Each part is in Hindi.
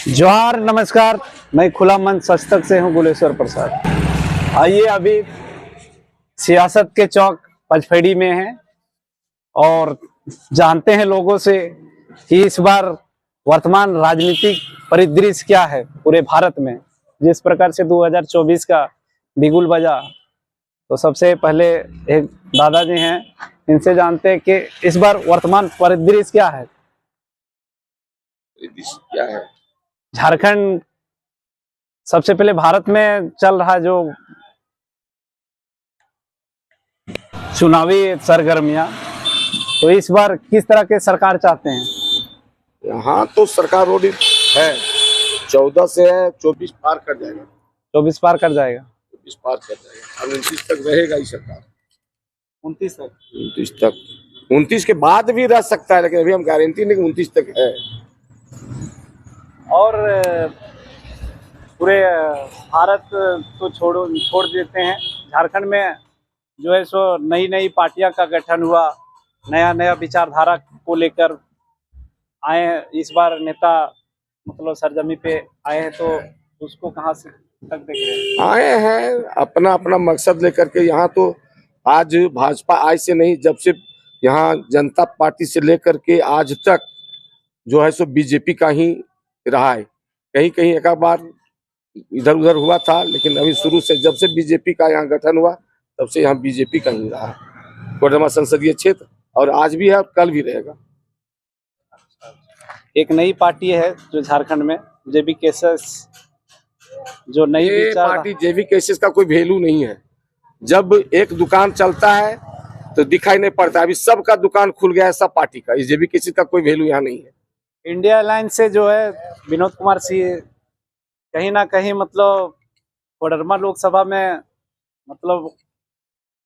जोहार नमस्कार। मैं खुला मन सस्तक से हूँ गुलेश्वर प्रसाद। आइए अभी सियासत के चौक पचपेड़ी में हैं और जानते हैं लोगों से कि इस बार वर्तमान राजनीतिक परिदृश्य क्या है पूरे भारत में। जिस प्रकार से 2024 का बिगुल बजा, तो सबसे पहले एक दादाजी हैं, इनसे जानते हैं कि इस बार वर्तमान परिदृश्य क्या है। क्या है झारखंड सबसे पहले भारत में चल रहा जो चुनावी सरगर्मियां, तो इस बार किस तरह के सरकार चाहते हैं। यहाँ तो सरकार रोड है 14 से है 24 पार कर जाएगा। 24 पार कर जाएगा, 24 पार कर जाएगा और 29 तक रहेगा ही सरकार। 29 तक, 29 तक, 29 के बाद भी रह सकता है, लेकिन अभी हम गारंटी नहीं कि 29 तक है। और पूरे भारत तो छोड़ देते हैं, झारखंड में जो है सो नई नई पार्टियां का गठन हुआ, नया नया विचारधारा को लेकर आए हैं। इस बार नेता मतलब सरजमी पे आए हैं, तो उसको कहाँ से तक देख रहे हैं। आए हैं अपना अपना मकसद लेकर के। यहाँ तो आज भाजपा आज से नहीं, जब से यहाँ जनता पार्टी से लेकर के आज तक जो है सो बीजेपी का ही रहा है। कहीं कहीं एक बार इधर उधर हुआ था, लेकिन अभी शुरू से जब से बीजेपी का यहाँ गठन हुआ तब से यहाँ बीजेपी का ही रहा है। कोडरमा संसदीय क्षेत्र, और आज भी है और कल भी रहेगा। एक नई पार्टी है जो झारखंड में, जेबी केसस, जो नई ये पार्टी जेबी केसेस का कोई वैल्यू नहीं है। जब एक दुकान चलता है तो दिखाई नहीं पड़ता। अभी सबका दुकान खुल गया है, सब पार्टी का। इस जेबी केसेस का कोई वैल्यू यहाँ नहीं है। इंडिया अलायंस से जो है विनोद कुमार सिंह कहीं ना कहीं मतलब कोडरमा लोकसभा में मतलब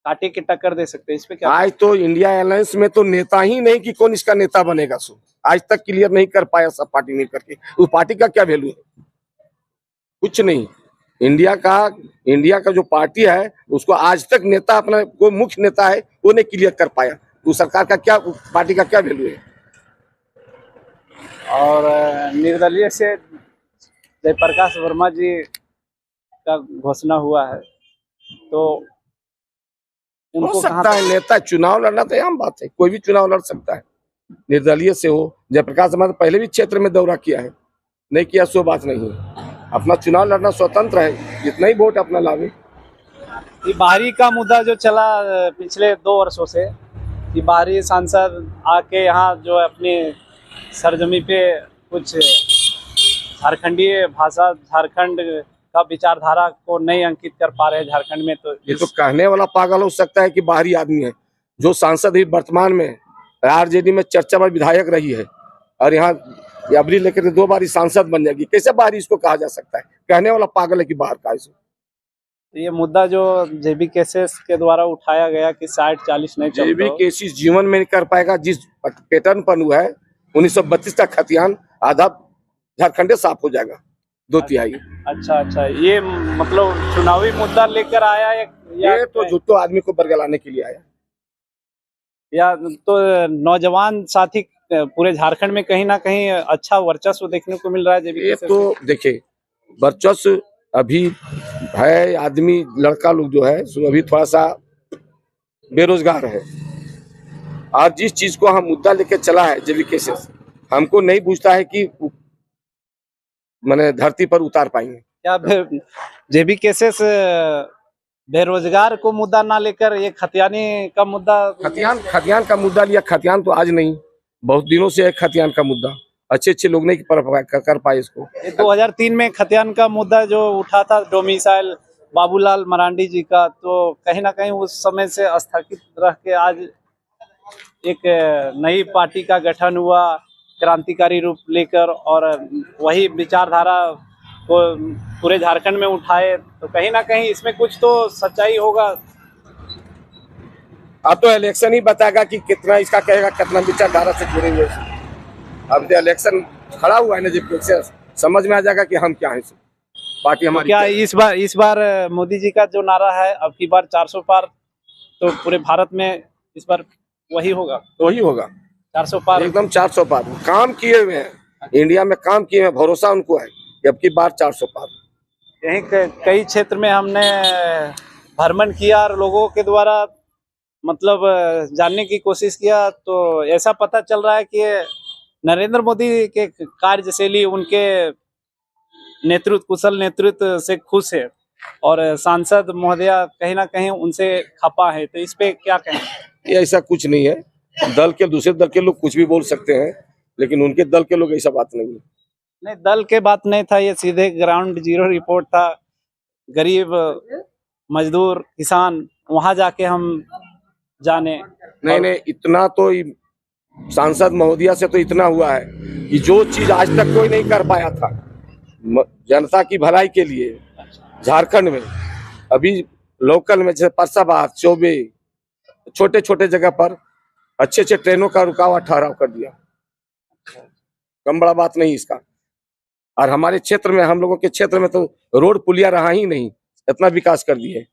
कांटे की टक्कर दे सकते हैं, इस पे क्या। आज तो इंडिया अलायंस में तो नेता ही नहीं कि कौन इसका नेता बनेगा। सो आज तक क्लियर नहीं कर पाया सब पार्टी मिल करके। उस पार्टी का क्या वैल्यू है? कुछ नहीं। इंडिया का जो पार्टी है उसको आज तक नेता, अपना कोई मुख्य नेता है वो नहीं क्लियर कर पाया। उस सरकार का क्या, पार्टी का क्या वैल्यू है? और निर्दलीय से जयप्रकाश वर्मा जी का घोषणा हुआ है, तो हो उनको सकता है नेता। चुनाव लड़ना तो आम बात है, कोई भी चुनाव लड़ सकता है, निर्दलीय से हो। जयप्रकाश वर्मा पहले भी क्षेत्र में दौरा किया है, नहीं किया सो बात नहीं है। अपना चुनाव लड़ना स्वतंत्र है, जितना ही वोट अपना लावे। ये बाहरी का मुद्दा जो चला पिछले 2 वर्षों से, कि बाहरी सांसद आके यहाँ जो है अपनी सरजमी पे कुछ झारखंडीय भाषा, झारखंड का विचारधारा को नहीं अंकित कर पा रहे हैं झारखंड में। तो ये तो कहने वाला पागल हो सकता है कि बाहरी आदमी है। जो सांसद ही वर्तमान में आरजेडी में चर्चा में विधायक रही है और यहाँ अबरी लेकर 2 बार सांसद बन जाएगी, कैसे बाहरी इसको कहा जा सकता है? कहने वाला पागल है कि बाहर का। ये मुद्दा जो जेबी केसेस के द्वारा उठाया गया कि 60-40 नहीं चलता, जेबी केसेस जीवन में नहीं कर पाएगा। जिस पैटर्न पर हुआ है 1932 का खतियान, आधा झारखंड साफ हो जाएगा, 2/3। अच्छा, ये मतलब चुनावी मुद्दा लेकर आया ये तो झूठो आदमी को बरगलाने के लिए आया, या तो नौजवान साथी पूरे झारखंड में कहीं ना कहीं अच्छा वर्चस्व देखने को मिल रहा है जेबी ये केसेस। तो देखिए वर्चस्व अभी है। आदमी लड़का लोग जो है सो अभी थोड़ा सा बेरोजगार है, और जिस चीज को हम मुद्दा लेके चला है जेबी केसेस, हमको नहीं पूछता है कि मैंने धरती पर उतार पाएंगे क्या जेबी केसेस बेरोजगार को मुद्दा ना लेकर ये खतियानी का मुद्दा, खतियान का मुद्दा लिया। खतियान तो आज नहीं, बहुत दिनों से है खतियान का मुद्दा। अच्छे लोग नहीं कर पाए इसको। 2003 में खतियान का मुद्दा जो उठा था डोमिसाइल बाबूलाल मरांडी जी का, तो कहीं ना कहीं उस समय से स्थगित रह के आज एक नई पार्टी का गठन हुआ क्रांतिकारी रूप लेकर, और वही विचारधारा को पूरे झारखंड में उठाए, तो कहीं ना कहीं इसमें कुछ तो सच्चाई होगा। अब तो इलेक्शन ही बताएगा कि कितना इसका कहेगा, कितना विचारधारा से जुड़े हुए। अब तो इलेक्शन खड़ा हुआ है ना, जब समझ में आ जाएगा कि हम क्या है पार्टी हमारी। क्या इस बार मोदी जी का जो नारा है अब की बार 400 पार, तो पूरे भारत में इस बार वही होगा? 400 पार, एकदम 400 पार काम किए हुए हैं। इंडिया में काम किए हैं, भरोसा उनको है कि अब की बार 400 पार। यहीं कई क्षेत्र में हमने भ्रमण किया और लोगों के द्वारा मतलब जानने की कोशिश किया, तो ऐसा पता चल रहा है कि नरेंद्र मोदी के कार्यशैली, उनके नेतृत्व, कुशल नेतृत्व से खुश है और सांसद महोदया कहीं ना कहीं उनसे खपा है। तो इस पे क्या कहें? ये ऐसा कुछ नहीं है, दल के दूसरे दल के लोग कुछ भी बोल सकते हैं, लेकिन उनके दल के लोग ऐसा बात नहीं है। नहीं, दल के बात नहीं था, ये सीधे ग्राउंड जीरो रिपोर्ट था। गरीब मजदूर किसान वहां जाके हम जाने। नहीं, इतना तो सांसद महोदया से तो इतना हुआ है कि जो चीज आज तक कोई नहीं कर पाया था जनता की भलाई के लिए झारखंड में, अभी लोकल में जैसे परसाबाद, चौबे, छोटे छोटे जगह पर अच्छे अच्छे ट्रेनों का रुकावट ठहराव कर दिया। कम बड़ा बात नहीं इसका। और हमारे क्षेत्र में, हम लोगों के क्षेत्र में तो रोड पुलिया रहा ही नहीं, इतना विकास कर दिए।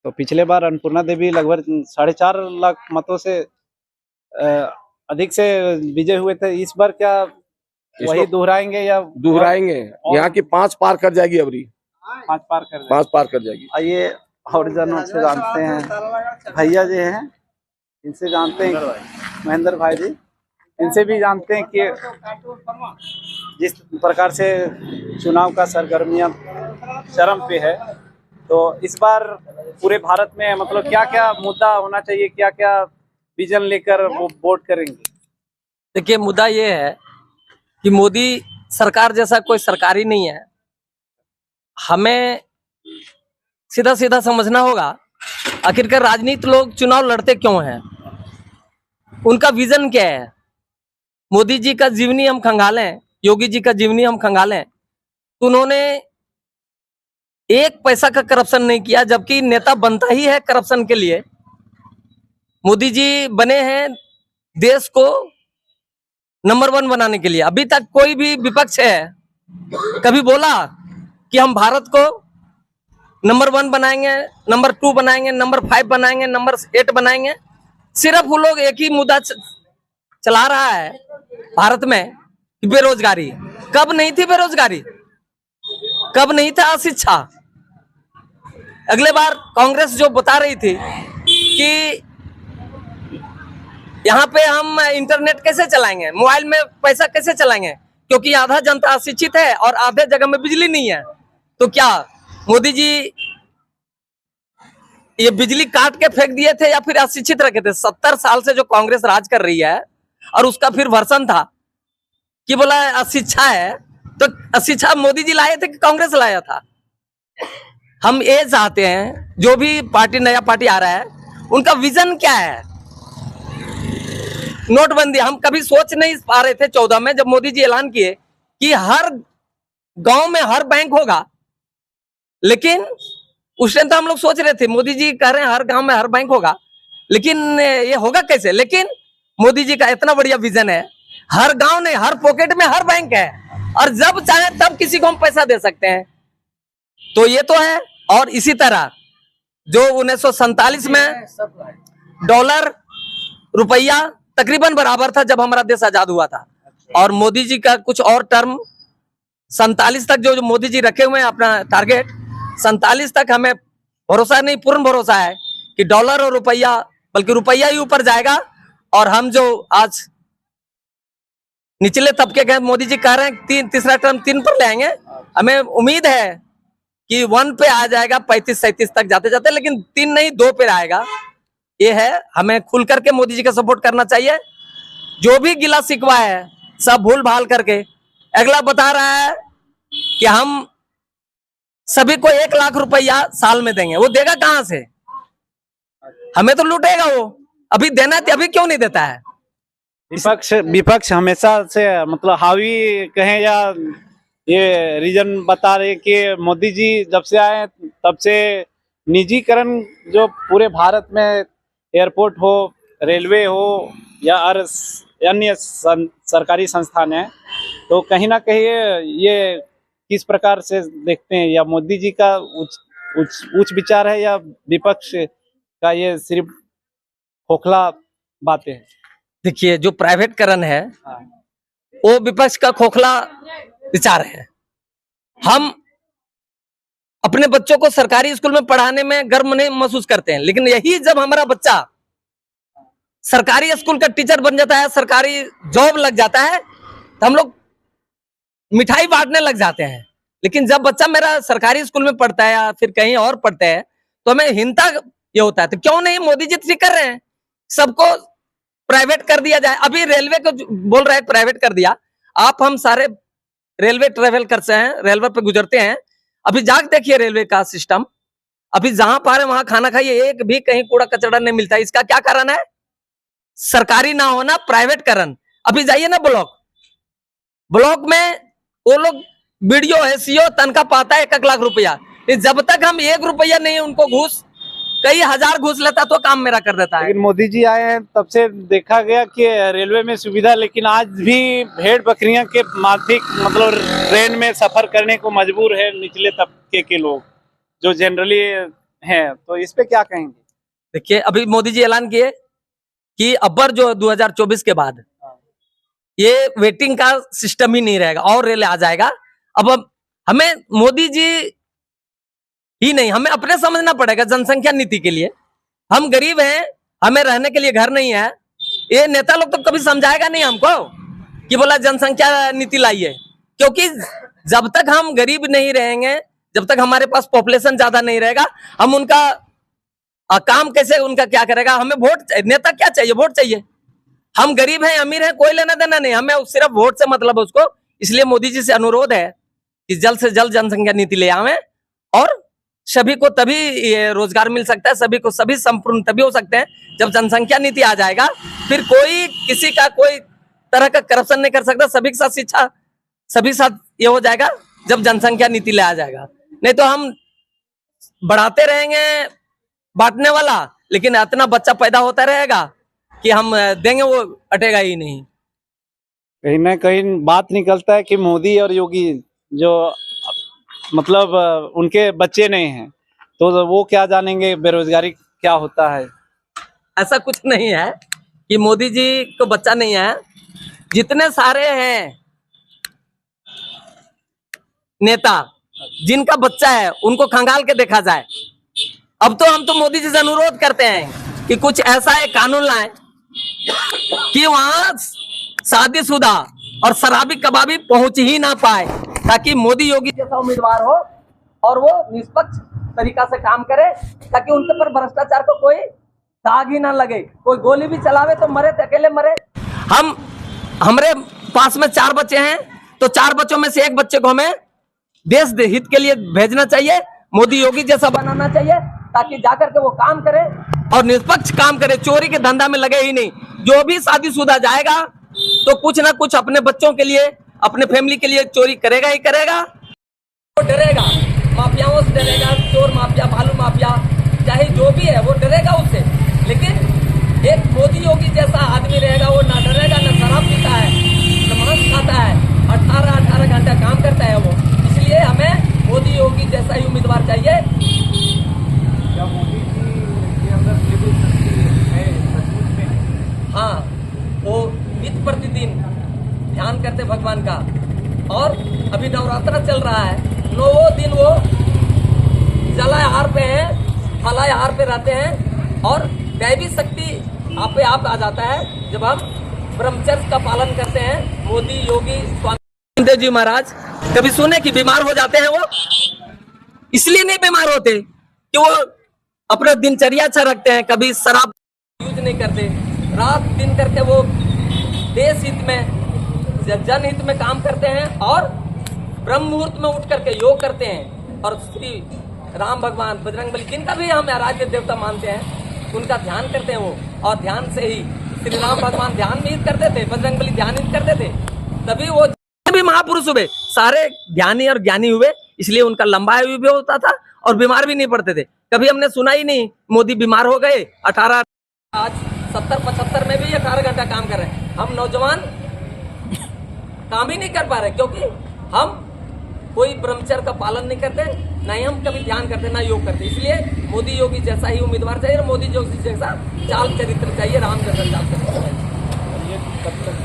तो पिछले बार अन्नपूर्णा देवी लगभग 4.5 लाख मतों से अधिक से विजय हुए थे। इस बार क्या वही दोहराएंगे या दोहराएंगे? यहाँ की 5 पार कर जाएगी, अबरी 5 पार कर 5 पार कर जाएगी। आइए और जनों से जानते हैं, भैया जी हैं, इनसे जानते हैं, महेंद्र भाई जी, इनसे भी जानते हैं कि जिस प्रकार से चुनाव का सरगर्मियां चरम पे है, तो इस बार पूरे भारत में मतलब क्या क्या मुद्दा होना चाहिए, क्या क्या विजन लेकर वो वोट करेंगे? देखिए, मुद्दा ये है कि मोदी सरकार जैसा कोई सरकार ही नहीं है। हमें सीधा सीधा समझना होगा आखिरकार राजनीति लोग चुनाव लड़ते क्यों हैं, उनका विजन क्या है। मोदी जी का जीवनी हम खंगालें, योगी जी का जीवनी हम खंगालें, तो उन्होंने एक पैसा का करप्शन नहीं किया, जबकि नेता बनता ही है करप्शन के लिए। मोदी जी बने हैं देश को नंबर 1 बनाने के लिए। अभी तक कोई भी विपक्ष है कभी बोला कि हम भारत को नंबर 1 बनाएंगे, नंबर 2 बनाएंगे, नंबर 5 बनाएंगे, नंबर 8 बनाएंगे? सिर्फ वो लोग एक ही मुद्दा चला रहा है भारत में, बेरोजगारी। कब नहीं थी बेरोजगारी? कब नहीं था अशिक्षा? अगले बार कांग्रेस जो बता रही थी कि यहाँ पे हम इंटरनेट कैसे चलाएंगे, मोबाइल में पैसा कैसे चलाएंगे, क्योंकि आधा जनता अशिक्षित है और आधे जगह में बिजली नहीं है। तो क्या मोदी जी ये बिजली काट के फेंक दिए थे या फिर अशिक्षित रखे थे? 70 साल से जो कांग्रेस राज कर रही है, और उसका फिर वर्षन था कि बोला अशिक्षा है, तो अशिक्षा मोदी जी लाए थे कि कांग्रेस लाया था? हम ये चाहते हैं जो भी पार्टी, नया पार्टी आ रहा है, उनका विजन क्या है। नोटबंदी हम कभी सोच नहीं पा रहे थे 14 में, जब मोदी जी ऐलान किए कि हर गांव में हर बैंक होगा, लेकिन उस टाइम तो हम लोग सोच रहे थे, मोदी जी कह रहे हैं हर गांव में हर बैंक होगा, लेकिन ये होगा कैसे? लेकिन मोदी जी का इतना बढ़िया विजन है, हर गांव नहीं, हर पॉकेट में हर बैंक है, और जब चाहे तब किसी को हम पैसा दे सकते हैं। तो ये तो है। और इसी तरह जो 1947 में डॉलर रुपया तकरीबन बराबर था जब हमारा देश आजाद हुआ था, और मोदी जी का कुछ और टर्म 47 तक जो मोदी जी रखे हुए हैं अपना टारगेट, 47 तक हमें भरोसा नहीं, पूर्ण भरोसा है कि डॉलर और रुपया, बल्कि रुपया ही ऊपर जाएगा। और हम जो आज निचले तबके के, मोदी जी कह रहे हैं तीसरा टर्म 3 पर ले आएंगे, हमें उम्मीद है कि 1 पे आ जाएगा, 35-37 तक जाते जाते, लेकिन 3 नहीं 2 पे आएगा। ये है, हमें खुल करके मोदी जी का सपोर्ट करना चाहिए। जो भी गिला शिकवा है सब भूल भाल करके, अगला बता रहा है कि हम सभी को 1 लाख रुपया साल में देंगे, वो देगा कहां से? हमें तो लूटेगा वो। अभी देना है, अभी क्यों नहीं देता है? विपक्ष हमेशा से मतलब हावी कहें या ये रीजन बता रहे कि मोदी जी जब से आए तब से निजीकरण जो पूरे भारत में, एयरपोर्ट हो, रेलवे हो या अन्य सरकारी संस्थान है, तो कहीं ना कहीं ये किस प्रकार से देखते हैं? या मोदी जी का उच्च विचार है या विपक्ष का ये सिर्फ खोखला बातें हैं? देखिए, जो प्राइवेटकरण है, वो विपक्ष का खोखला विचार है। हम अपने बच्चों को सरकारी स्कूल में पढ़ाने में गर्व नहीं महसूस करते हैं, लेकिन यही जब हमारा बच्चा सरकारी स्कूल का टीचर बन जाता है, सरकारी जॉब लग जाता है, तो हम लोग मिठाई बांटने लग जाते हैं। लेकिन जब बच्चा मेरा सरकारी स्कूल में पढ़ता है या फिर कहीं और पढ़ता है तो हमें हिंता ये होता है। तो क्यों नहीं मोदी जी ठीक कर रहे हैं, सबको प्राइवेट कर दिया जाए। अभी रेलवे को बोल रहे हैं प्राइवेट कर दिया। आप हम सारे रेलवे ट्रेवल करते हैं, रेलवे पे गुजरते हैं, अभी जाके देखिए रेलवे का सिस्टम। अभी जहां पारे वहां खाना खाइए, एक भी कहीं कूड़ा कचरा नहीं मिलता है। इसका क्या कारण है? सरकारी ना होना, प्राइवेटकरण। अभी जाइए ना ब्लॉक में वो लोग बीडीओ है, सीओ तनख्वाह पाता है 1 लाख रुपया। जब तक हम 1 रुपया नहीं उनको घूस, कई हजार घूस लेता तो काम मेरा कर देता है। लेकिन मोदी जी आए हैं तब से देखा गया कि रेलवे में सुविधा, लेकिन आज भी भेड़ बकरियां के माफिक मतलब ट्रेन में सफर करने को मजबूर है निचले तबके के लोग जो जनरली हैं। तो इस पे क्या कहेंगे? देखिए अभी मोदी जी ऐलान किए कि अब्बर जो 2024 के बाद ये वेटिंग का सिस्टम ही नहीं रहेगा और रेल आ जाएगा। अब हमें मोदी जी ही नहीं, हमें अपने समझना पड़ेगा जनसंख्या नीति के लिए। हम गरीब हैं, हमें रहने के लिए घर नहीं है। ये नेता लोग तो कभी समझाएगा नहीं हमको कि बोला जनसंख्या नीति लाइए, क्योंकि जब तक हम गरीब नहीं रहेंगे, जब तक हमारे पास पॉपुलेशन ज्यादा नहीं रहेगा, हम उनका काम कैसे, उनका क्या करेगा? हमें वोट, नेता क्या चाहिए? वोट चाहिए। हम गरीब हैं अमीर हैं कोई लेना देना नहीं, हमें सिर्फ वोट से मतलब है उसको। इसलिए मोदी जी से अनुरोध है कि जल्द से जल्द जनसंख्या नीति ले आवे और सभी को तभी ये रोजगार मिल सकता है, सभी को सभी संपूर्ण तभी हो सकते हैं जब जनसंख्या नीति आ जाएगा। फिर कोई किसी का कोई तरह का करप्शन नहीं कर सकता, सभी के साथ शिक्षा, सभी साथ ये हो जाएगा जब जनसंख्या नीति ले आ जाएगा। नहीं तो हम बढ़ाते रहेंगे बांटने वाला, लेकिन इतना बच्चा पैदा होता रहेगा कि हम देंगे वो अटेगा ही नहीं। कहीं ना कहीं बात निकलता है कि मोदी और योगी जो मतलब उनके बच्चे नहीं हैं, तो वो क्या जानेंगे बेरोजगारी क्या होता है। ऐसा कुछ नहीं है कि मोदी जी को बच्चा नहीं है। जितने सारे हैं नेता जिनका बच्चा है उनको खंगाल के देखा जाए। अब तो हम तो मोदी जी से अनुरोध करते हैं कि कुछ ऐसा एक कानून लाएं कि वहां शादीशुदा और शराबी कबाबी पहुंच ही ना पाए, ताकि मोदी योगी जैसा उम्मीदवार हो और वो निष्पक्ष तरीका से काम करे, ताकि उनके पर भ्रष्टाचार को कोई दाग ही ना लगे। कोई गोली भी चलावे तो मरे तो अकेले मरे। हमारे पास में 4 बच्चे हैं, तो 4 बच्चों में से एक बच्चे को हमें देश हित के लिए भेजना चाहिए, मोदी योगी जैसा बनाना चाहिए, ताकि जाकर के वो काम करे और निष्पक्ष काम करे, चोरी के धंधा में लगे ही नहीं। जो भी शादीशुदा जाएगा तो कुछ ना कुछ अपने बच्चों के लिए, अपने फैमिली के लिए चोरी करेगा ही करेगा। वो डरेगा, माफियाओं से डरेगा, चोर माफिया, बालू माफिया, चाहे जो भी है वो डरेगा उससे। लेकिन एक मोदी योगी जैसा आदमी रहेगा, वो ना डरेगा, ना शराब पीता है, ना मांस खाता है, 18 घंटा काम करता है वो। इसलिए हमें मोदी योगी जैसा ही उम्मीदवार चाहिए। हाँ, वो नित प्रतिदिन ध्यान करते भगवान का, और अभी नवरात्र चल रहा है, 9 दिन वो जलाहार पे है, फलाहार पे रहते हैं, और दैवी शक्ति आप पे आप आ जाता है जब हम ब्रह्मचर्य का पालन करते हैं। मोदी योगी स्वामी देव जी महाराज कभी सुने कि बीमार हो जाते हैं? वो इसलिए नहीं बीमार होते कि वो अपना दिनचर्या अच्छा रखते हैं, कभी शराब यूज नहीं करते, रात दिन करके वो देश हित में, जनहित में काम करते हैं, और ब्रह्म मुहूर्त में उठ करके योग करते हैं। और श्री राम भगवान, बजरंगबली, जिनका भी हम आराध्य देवता मानते हैं, उनका ध्यान करते हैं वो, और ध्यान से ही श्री राम भगवान ध्यान में हित करते थे, बजरंगबली ध्यान हित करते थे, तभी वो भी महापुरुष हुए, सारे ध्यानी और ज्ञानी हुए। इसलिए उनका लंबा आयु भी होता था और बीमार भी नहीं पड़ते थे। कभी हमने सुना ही नहीं मोदी बीमार हो गए। 18 आज 70-75 में भी 18 घंटा काम कर रहे हैं। हम नौजवान काम ही नहीं कर पा रहे, क्योंकि हम कोई ब्रह्मचर्य का पालन नहीं करते, ना ही हम कभी ध्यान करते, ना योग करते। इसलिए मोदी योगी जैसा ही उम्मीदवार चाहिए, मोदी योगी जैसा चाल चरित्र चाहिए, राम जैसा चाल चरित्र चाहिए।